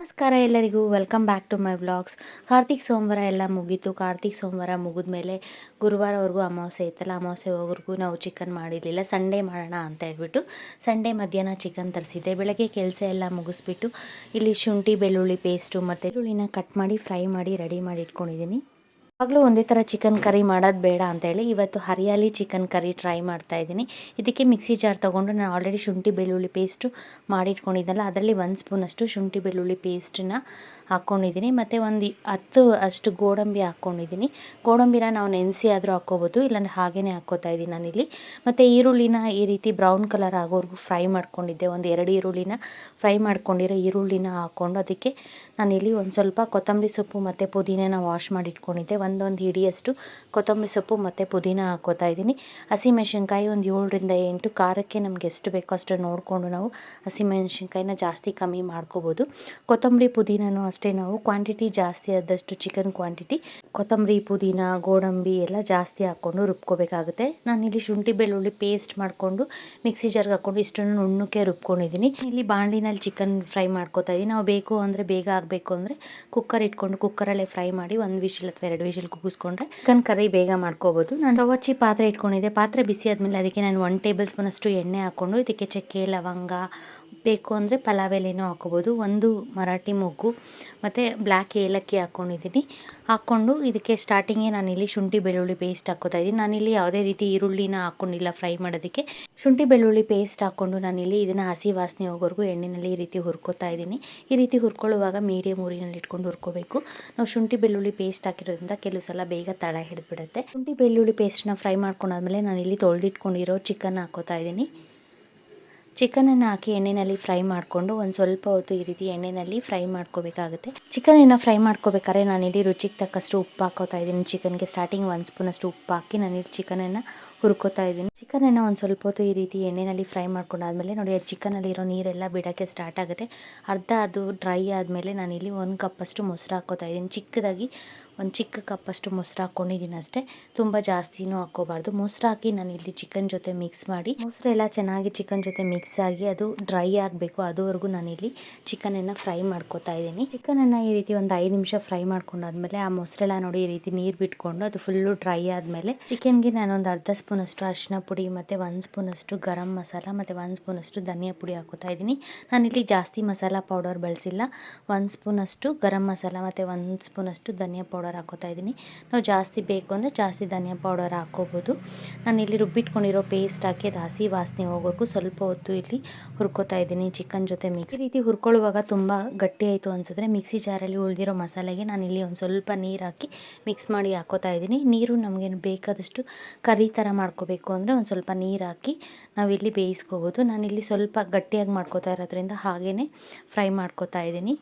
ನಮಸ್ಕಾರ ಎಲ್ಲರಿಗೂ, welcome back to my vlogs. Karthik ಸೋಮವಾರ ಎಲ್ಲ ಮುಗೀತು. ಕಾರ್ತಿಕ್ ಸೋಮವಾರ ಮುಗಿದ್ಮೇಲೆ ಗುರುವಾರವರೆಗೂ ಅಮಾವಾಸ್ಯೆ ಇತ್ತಲ್ಲ, ಅಮಾವಾಸ್ಯೆವರೆಗೂ ನಾವು ಚಿಕನ್ ಮಾಡಿರಲಿಲ್ಲ. ಸಂಡೇ ಮಾಡೋಣ ಅಂತ ಹೇಳ್ಬಿಟ್ಟು ಸಂಡೇ ಮಧ್ಯಾಹ್ನ ಚಿಕನ್ ತರಿಸಿದ್ದೆ. ಬೆಳಗ್ಗೆ ಕೆಲಸ ಎಲ್ಲ ಮುಗಿಸ್ಬಿಟ್ಟು ಇಲ್ಲಿ ಶುಂಠಿ ಬೆಳ್ಳುಳ್ಳಿ ಪೇಸ್ಟು ಮತ್ತು ಬೆಳ್ಳುಳ್ಳಿನ ಕಟ್ ಮಾಡಿ ಫ್ರೈ ಮಾಡಿ ರೆಡಿ ಮಾಡಿ ಇಟ್ಕೊಂಡಿದ್ದೀನಿ. ಯಾವಾಗಲೂ ಒಂದೇ ಥರ ಚಿಕನ್ ಕರಿ ಮಾಡೋದು ಬೇಡ ಅಂತೇಳಿ ಇವತ್ತು ಹರಿಯಾಲಿ ಚಿಕನ್ ಕರಿ ಟ್ರೈ ಮಾಡ್ತಾಯಿದ್ದೀನಿ. ಇದಕ್ಕೆ ಮಿಕ್ಸಿ ಜಾರ್ ತೊಗೊಂಡು ನಾನು ಆಲ್ರೆಡಿ ಶುಂಠಿ ಬೆಳ್ಳುಳ್ಳಿ ಪೇಸ್ಟು ಮಾಡಿಟ್ಕೊಂಡಿದ್ದಲ್ಲ, ಅದರಲ್ಲಿ 1 ಸ್ಪೂನಷ್ಟು ಶುಂಠಿ ಬೆಳ್ಳುಳ್ಳಿ ಪೇಸ್ಟನ್ನ ಹಾಕ್ಕೊಂಡಿದ್ದೀನಿ. ಮತ್ತು ಒಂದು 10 ಅಷ್ಟು ಗೋಡಂಬಿ ಹಾಕ್ಕೊಂಡಿದ್ದೀನಿ. ಗೋಡಂಬಿನ ನಾವು ನೆನೆಸಿ ಆದರೂ ಹಾಕ್ಕೋಬೋದು, ಇಲ್ಲಾಂದರೆ ಹಾಗೇ ಹಾಕ್ಕೋತಾ ಇದ್ದೀನಿ ನಾನಿಲ್ಲಿ. ಮತ್ತು ಈರುಳ್ಳಿನ ಈ ರೀತಿ ಬ್ರೌನ್ ಕಲರ್ ಆಗೋವರೆಗೂ ಫ್ರೈ ಮಾಡ್ಕೊಂಡಿದ್ದೆ. ಒಂದು 2 ಈರುಳ್ಳಿನ ಫ್ರೈ ಮಾಡ್ಕೊಂಡಿರೋ ಈರುಳ್ಳಿನ ಹಾಕ್ಕೊಂಡು ಅದಕ್ಕೆ ನಾನಿಲ್ಲಿ ಒಂದು ಸ್ವಲ್ಪ ಕೊತ್ತಂಬರಿ ಸೊಪ್ಪು ಮತ್ತು ಪುದೀನ ವಾಶ್ ಮಾಡಿ ಇಟ್ಕೊಂಡಿದ್ದೆ. ಒಂದು ಹಿಡಿಯಷ್ಟು ಕೊತ್ತಂಬರಿ ಸೊಪ್ಪು ಮತ್ತು ಪುದೀನ ಹಾಕ್ಕೋತಾ ಇದ್ದೀನಿ. ಹಸಿಮೆಣ್ಸಿನ್ಕಾಯಿ ಒಂದು 7ರಿಂದ 8, ಖಾರಕ್ಕೆ ನಮ್ಗೆ ಎಷ್ಟು ಬೇಕೋ ಅಷ್ಟು ನೋಡಿಕೊಂಡು ನಾವು ಹಸಿಮೆಣ್ಸಿನ್ಕಾಯಿನ ಜಾಸ್ತಿ ಕಮ್ಮಿ ಮಾಡ್ಕೋಬೋದು. ಕೊತ್ತಂಬರಿ ಪುದೀನೂ ಅಷ್ಟೇ, ನಾವು ಕ್ವಾಂಟಿಟಿ ಜಾಸ್ತಿ ಆದಷ್ಟು ಚಿಕನ್ ಕ್ವಾಂಟಿಟಿ ಕೊತ್ತಂಬರಿ ಪುದೀನ ಗೋಡಂಬಿ ಎಲ್ಲ ಜಾಸ್ತಿ ಹಾಕ್ಕೊಂಡು ರುಬ್ಕೋಬೇಕಾಗುತ್ತೆ. ನಾನಿಲ್ಲಿ ಶುಂಠಿ ಬೆಳ್ಳುಳ್ಳಿ ಪೇಸ್ಟ್ ಮಾಡಿಕೊಂಡು ಮಿಕ್ಸಿ ಜಾರ್ಗೆ ಹಾಕ್ಕೊಂಡು ಇಷ್ಟನ್ನು ನುಣ್ಣಕ್ಕೆ ರುಬ್ಕೊಂಡಿದ್ದೀನಿ. ಇಲ್ಲಿ ಬಾಣಲಿನಲ್ಲಿ ಚಿಕನ್ ಫ್ರೈ ಮಾಡ್ಕೋತಾ ಇದ್ದೀನಿ. ನಾವು ಬೇಕು ಅಂದರೆ ಬೇಗ ಆಗಬೇಕು ಅಂದರೆ ಕುಕ್ಕರ್ ಇಟ್ಕೊಂಡು ಕುಕ್ಕರಲ್ಲೇ ಫ್ರೈ ಮಾಡಿ 1 ವಿಷಲ್ ಅಥವಾ 2 ವಿಷಲ್ ಕೂಗಿಸ್ಕೊಂಡ್ರೆ ಚಿಕನ್ ಕರಿ ಬೇಗ ಮಾಡ್ಕೋಬೋದು. ನಾನು ಸ್ಟವ್ ಹಚ್ಚಿ ಪಾತ್ರೆ ಇಟ್ಕೊಂಡಿದ್ದೆ. ಪಾತ್ರೆ ಬಿಸಿ ಆದಮೇಲೆ ಅದಕ್ಕೆ ನಾನು 1 ಟೇಬಲ್ ಸ್ಪೂನ್ ಅಷ್ಟು ಎಣ್ಣೆ ಹಾಕ್ಕೊಂಡು ಇದಕ್ಕೆ ಚಕ್ಕೆ ಲವಂಗ ಬೇಕು ಅಂದರೆ ಪಲಾವ್ ಎಲೆನೂ ಹಾಕ್ಕೋಬೋದು, 1 ಮರಾಠಿ ಮೊಗ್ಗು ಮತ್ತು ಬ್ಲ್ಯಾಕ್ ಏಲಕ್ಕಿ ಹಾಕ್ಕೊಂಡಿದ್ದೀನಿ. ಹಾಕ್ಕೊಂಡು ಇದಕ್ಕೆ ಸ್ಟಾರ್ಟಿಂಗೇ ನಾನಿಲ್ಲಿ ಶುಂಠಿ ಬೆಳ್ಳುಳ್ಳಿ ಪೇಸ್ಟ್ ಹಾಕ್ಕೋತಾ ಇದ್ದೀನಿ. ನಾನಿಲ್ಲಿ ಯಾವುದೇ ರೀತಿ ಈರುಳ್ಳಿನ ಹಾಕ್ಕೊಂಡಿಲ್ಲ ಫ್ರೈ ಮಾಡೋದಕ್ಕೆ. ಶುಂಠಿ ಬೆಳ್ಳುಳ್ಳಿ ಪೇಸ್ಟ್ ಹಾಕ್ಕೊಂಡು ನಾನಿಲ್ಲಿ ಇದನ್ನು ಹಸಿ ವಾಸನೆ ಹೋಗೋವರೆಗೂ ಎಣ್ಣೆಯಲ್ಲಿ ಈ ರೀತಿ ಹುರ್ಕೋತಾ ಇದ್ದೀನಿ. ಈ ರೀತಿ ಹುರ್ಕೊಳ್ಳುವಾಗ ಮೀಡಿಯಮ್ ಊರಿನಲ್ಲಿ ಇಟ್ಕೊಂಡು ಹುರ್ಕೋಬೇಕು. ನಾವು ಶುಂಠಿ ಬೆಳ್ಳುಳ್ಳಿ ಪೇಸ್ಟ್ ಹಾಕಿರೋದ್ರಿಂದ ಕೆಲವು ಸಲ ಬೇಗ ತಳ ಹಿಡಿದ್ಬಿಡುತ್ತೆ. ಶುಂಠಿ ಬೆಳ್ಳುಳ್ಳಿ ಪೇಸ್ಟ್ನ ಫ್ರೈ ಮಾಡ್ಕೊಂಡಾದ್ಮೇಲೆ ನಾನಿಲ್ಲಿ ತೊಳೆದಿಟ್ಕೊಂಡಿರೋ ಚಿಕನ್ ಹಾಕ್ಕೋತಾ ಇದ್ದೀನಿ. ಚಿಕನನ್ನು ಹಾಕಿ ಎಣ್ಣೆಯಲ್ಲಿ ಫ್ರೈ ಮಾಡಿಕೊಂಡು ಒಂದು ಸ್ವಲ್ಪ ಹೊತ್ತು ಈ ರೀತಿ ಎಣ್ಣೆಯಲ್ಲಿ ಫ್ರೈ ಮಾಡ್ಕೋಬೇಕಾಗುತ್ತೆ. ಚಿಕನನ್ನು ಫ್ರೈ ಮಾಡ್ಕೋಬೇಕಾದ್ರೆ ನಾನಿಲ್ಲಿ ರುಚಿಗೆ ತಕ್ಕಷ್ಟು ಉಪ್ಪು ಹಾಕೋತಾ ಇದ್ದೀನಿ. ಚಿಕನ್ಗೆ ಸ್ಟಾರ್ಟಿಂಗ್ 1 ಸ್ಪೂನಷ್ಟು ಉಪ್ಪು ಹಾಕಿ ನಾನಿಲ್ಲಿ ಚಿಕನನ್ನು ಹುರ್ಕೋತಾ ಇದ್ದೀನಿ. ಚಿಕನನ್ನು ಒಂದು ಸ್ವಲ್ಪ ಹೊತ್ತು ಈ ರೀತಿ ಎಣ್ಣೆಯಲ್ಲಿ ಫ್ರೈ ಮಾಡ್ಕೊಂಡಾದ್ಮೇಲೆ ನೋಡಿ, ಚಿಕನಲ್ಲಿರೋ ನೀರೆಲ್ಲ ಬಿಡೋಕ್ಕೆ ಸ್ಟಾರ್ಟ್ ಆಗುತ್ತೆ. ಅರ್ಧ ಅದು ಡ್ರೈ ಆದಮೇಲೆ ನಾನಿಲ್ಲಿ 1 ಕಪ್ಪಷ್ಟು ಮೊಸರು ಹಾಕ್ಕೋತಾ ಇದ್ದೀನಿ. ಚಿಕ್ಕದಾಗಿ ಒಂದು ಚಿಕ್ಕ ಕಪ್ಪಷ್ಟು ಮೊಸರು ಹಾಕ್ಕೊಂಡಿದ್ದೀನಿ ಅಷ್ಟೇ, ತುಂಬ ಜಾಸ್ತಿನೂ ಹಾಕ್ಕೋಬಾರ್ದು. ಮೊಸರು ಹಾಕಿ ನಾನಿಲ್ಲಿ ಚಿಕನ್ ಜೊತೆ ಮಿಕ್ಸ್ ಮಾಡಿ ಮೊಸರೆಲ್ಲ ಚೆನ್ನಾಗಿ ಚಿಕನ್ ಜೊತೆ ಮಿಕ್ಸ್ ಆಗಿ ಅದು ಡ್ರೈ ಆಗಬೇಕು. ಅದುವರೆಗೂ ನಾನಿಲ್ಲಿ ಚಿಕನನ್ನು ಫ್ರೈ ಮಾಡ್ಕೋತಾ ಇದ್ದೀನಿ. ಚಿಕನನ್ನು ಈ ರೀತಿ ಒಂದು 5 ನಿಮಿಷ ಫ್ರೈ ಮಾಡ್ಕೊಂಡಾದ್ಮೇಲೆ ಆ ಮೊಸರೆಲ್ಲ ನೋಡಿ ಈ ರೀತಿ ನೀರು ಬಿಟ್ಕೊಂಡು ಅದು ಫುಲ್ಲು ಡ್ರೈ ಆದಮೇಲೆ ಚಿಕನ್ಗೆ ನಾನೊಂದು ಅರ್ಧ ಸ್ಪೂನಷ್ಟು ಅರಿಶಿನ ಪುಡಿ ಮತ್ತು 1 ಸ್ಪೂನಷ್ಟು ಗರಂ ಮಸಾಲ ಮತ್ತು 1 ಸ್ಪೂನಷ್ಟು ಧನಿಯಾ ಪುಡಿ ಹಾಕೋತಾ ಇದ್ದೀನಿ. ನಾನಿಲ್ಲಿ ಜಾಸ್ತಿ ಮಸಾಲ ಪೌಡರ್ ಬಳಸಿಲ್ಲ. 1 ಸ್ಪೂನಷ್ಟು ಗರಂ ಮಸಾಲ ಮತ್ತು 1 ಸ್ಪೂನಷ್ಟು ಧನಿಯಾ ಪೌಡರ್ ಹಾಕೋತಾ ಇದ್ದೀನಿ. ನಾವು ಜಾಸ್ತಿ ಬೇಕು ಅಂದರೆ ಜಾಸ್ತಿ ಧನಿಯಾ ಪೌಡರ್ ಹಾಕ್ಕೋಬೋದು. ನಾನಿಲ್ಲಿ ರುಬ್ಬಿಟ್ಕೊಂಡಿರೋ ಪೇಸ್ಟ್ ಹಾಕಿ ಅದು ಹಸಿ ವಾಸನೆ ಹೋಗೋಕ್ಕೂ ಸ್ವಲ್ಪ ಹೊತ್ತು ಇಲ್ಲಿ ಹುರ್ಕೋತಾ ಇದ್ದೀನಿ ಚಿಕನ್ ಜೊತೆ ಮಿಕ್ಸ್. ಈ ರೀತಿ ಹುರ್ಕೊಳ್ಳುವಾಗ ತುಂಬ ಗಟ್ಟಿ ಆಯಿತು ಅನಿಸಿದ್ರೆ ಮಿಕ್ಸಿ ಜಾರಲ್ಲಿ ಉಳಿದಿರೋ ಮಸಾಲೆಗೆ ನಾನಿಲ್ಲಿ ಒಂದು ಸ್ವಲ್ಪ ನೀರು ಹಾಕಿ ಮಿಕ್ಸ್ ಮಾಡಿ ಹಾಕೋತಾ ಇದ್ದೀನಿ. ನೀರು ನಮಗೆ ಬೇಕಾದಷ್ಟು ಕರಿ ಥರ ಮಾಡ್ಕೋಬೇಕು ಅಂದರೆ ಒಂದು ಸ್ವಲ್ಪ ನೀರು ಹಾಕಿ ನಾವಿಲ್ಲಿ ಬೇಯಿಸ್ಕೋಬೋದು. ನಾನಿಲ್ಲಿ ಸ್ವಲ್ಪ ಗಟ್ಟಿಯಾಗಿ ಮಾಡ್ಕೋತಾ ಇರೋದ್ರಿಂದ ಹಾಗೇ ಫ್ರೈ ಮಾಡ್ಕೋತಾ ಇದ್ದೀನಿ.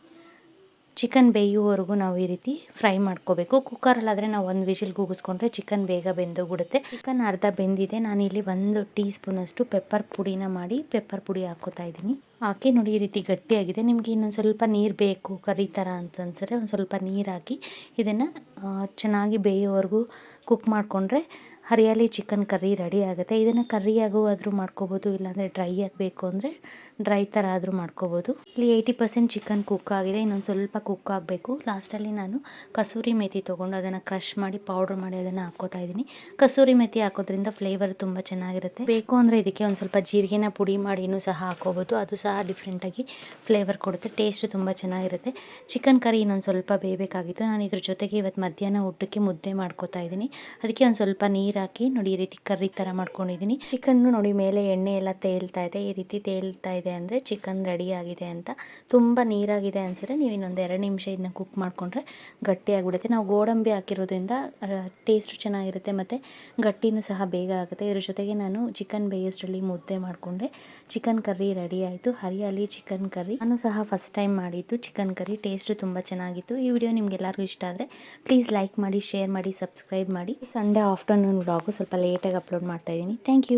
ಚಿಕನ್ ಬೇಯುವವರೆಗೂ ನಾವು ಈ ರೀತಿ ಫ್ರೈ ಮಾಡ್ಕೋಬೇಕು. ಕುಕ್ಕರಲ್ಲಾದರೆ ನಾವು 1 ವಿಷಲ್ ಕೂಗಿಸ್ಕೊಂಡ್ರೆ ಚಿಕನ್ ಬೇಗ ಬೆಂದೋಗ್ಬಿಡುತ್ತೆ. ಚಿಕನ್ ಅರ್ಧ ಬೆಂದಿದೆ. ನಾನಿಲ್ಲಿ 1 ಟೀ ಸ್ಪೂನಷ್ಟು ಪೆಪ್ಪರ್ ಪುಡಿನ ಮಾಡಿ ಪೆಪ್ಪರ್ ಪುಡಿ ಹಾಕ್ಕೋತಾ ಇದ್ದೀನಿ. ಹಾಕಿ ನೋಡಿ ಈ ರೀತಿ ಗಟ್ಟಿಯಾಗಿದೆ. ನಿಮಗೆ ಇನ್ನೊಂದು ಸ್ವಲ್ಪ ನೀರು ಬೇಕು ಕರಿ ಥರ ಅಂತ ಅನ್ಸಿದ್ರೆ ಒಂದು ಸ್ವಲ್ಪ ನೀರು ಹಾಕಿ ಇದನ್ನು ಚೆನ್ನಾಗಿ ಬೇಯೋವರೆಗೂ ಕುಕ್ ಮಾಡಿಕೊಂಡ್ರೆ ಹರಿಯಾಲಿ ಚಿಕನ್ ಕರ್ರಿ ರೆಡಿ ಆಗುತ್ತೆ. ಇದನ್ನು ಕರ್ರಿಯಾಗೂ ಆದರೂ ಮಾಡ್ಕೋಬೋದು, ಇಲ್ಲಾಂದರೆ ಡ್ರೈ ಆಗಬೇಕು ಅಂದರೆ ಡ್ರೈ ಥರ ಆದರೂ ಮಾಡ್ಕೋಬೋದು. ಇಲ್ಲಿ 80% ಚಿಕನ್ ಕುಕ್ ಆಗಿದೆ, ಇನ್ನೊಂದು ಸ್ವಲ್ಪ ಕುಕ್ ಆಗಬೇಕು. ಲಾಸ್ಟಲ್ಲಿ ನಾನು ಕಸೂರಿ ಮೇಥಿ ತೊಗೊಂಡು ಅದನ್ನು ಕ್ರಷ್ ಮಾಡಿ ಪೌಡ್ರ್ ಮಾಡಿ ಅದನ್ನು ಹಾಕ್ಕೋತಾ ಇದ್ದೀನಿ. ಕಸೂರಿ ಮೇಥಿ ಹಾಕೋದ್ರಿಂದ ಫ್ಲೇವರ್ ತುಂಬ ಚೆನ್ನಾಗಿರುತ್ತೆ. ಬೇಕು ಅಂದರೆ ಇದಕ್ಕೆ ಒಂದು ಸ್ವಲ್ಪ ಜೀರಿಗೆನ ಪುಡಿ ಮಾಡಿನೂ ಸಹ ಹಾಕ್ಕೋಬೋದು, ಅದು ಸಹ ಡಿಫ್ರೆಂಟಾಗಿ ಫ್ಲೇವರ್ ಕೊಡುತ್ತೆ, ಟೇಸ್ಟ್ ತುಂಬ ಚೆನ್ನಾಗಿರುತ್ತೆ. ಚಿಕನ್ ಕರಿ ಇನ್ನೊಂದು ಸ್ವಲ್ಪ ಬೇಯಬೇಕಾಗಿತ್ತು. ನಾನು ಇದ್ರ ಜೊತೆಗೆ ಇವತ್ತು ಮಧ್ಯಾಹ್ನ ಊಟಕ್ಕೆ ಮುದ್ದೆ ಮಾಡ್ಕೋತಾ ಇದ್ದೀನಿ. ಅದಕ್ಕೆ ಒಂದು ಸ್ವಲ್ಪ ನೀರು ಹಾಕಿ ನೋಡಿ ಈ ರೀತಿ ಕರ್ರಿ ಥರ ಮಾಡ್ಕೊಂಡಿದ್ದೀನಿ. ಚಿಕನ್ನು ನೋಡಿ ಮೇಲೆ ಎಣ್ಣೆ ಎಲ್ಲ ತೇಲ್ತಾ ಇದೆ. ಈ ರೀತಿ ತೇಲ್ತಾ ಇದೆ ಅಂದರೆ ಚಿಕನ್ ರೆಡಿ ಆಗಿದೆ ಅಂತ. ತುಂಬ ನೀರಾಗಿದೆ ಅನಿಸಿದ್ರೆ ನೀವು ಇನ್ನೊಂದು 2 ನಿಮಿಷ ಇದನ್ನ ಕುಕ್ ಮಾಡಿಕೊಂಡ್ರೆ ಗಟ್ಟಿಯಾಗಿಬಿಡುತ್ತೆ. ನಾವು ಗೋಡಂಬಿ ಹಾಕಿರೋದ್ರಿಂದ ಟೇಸ್ಟು ಚೆನ್ನಾಗಿರುತ್ತೆ ಮತ್ತು ಗಟ್ಟಿನೂ ಸಹ ಬೇಗ ಆಗುತ್ತೆ. ಇದ್ರ ಜೊತೆಗೆ ನಾನು ಚಿಕನ್ ಬೇಯೋಷ್ಟರಲ್ಲಿ ಮುದ್ದೆ ಮಾಡಿಕೊಂಡೆ. ಚಿಕನ್ ಕರ್ರಿ ರೆಡಿ ಆಯಿತು, ಹರಿಯಾಲಿ ಚಿಕನ್ ಕರ್ರಿ. ನಾನು ಸಹ ಫಸ್ಟ್ ಟೈಮ್ ಮಾಡಿದ್ದು ಚಿಕನ್ ಕರ್ರಿ, ಟೇಸ್ಟು ತುಂಬ ಚೆನ್ನಾಗಿತ್ತು. ಈ ವಿಡಿಯೋ ನಿಮಗೆಲ್ಲರಿಗೂ ಇಷ್ಟ ಆದರೆ ಪ್ಲೀಸ್ ಲೈಕ್ ಮಾಡಿ, ಶೇರ್ ಮಾಡಿ, ಸಬ್ಸ್ಕ್ರೈಬ್ ಮಾಡಿ. ಸಂಡೇ ಆಫ್ಟರ್ನೂನ್ ವ್ಲಾಗು ಸ್ವಲ್ಪ ಲೇಟಾಗಿ ಅಪ್ಲೋಡ್ ಮಾಡ್ತಾಯಿದ್ದೀನಿ. Thank you.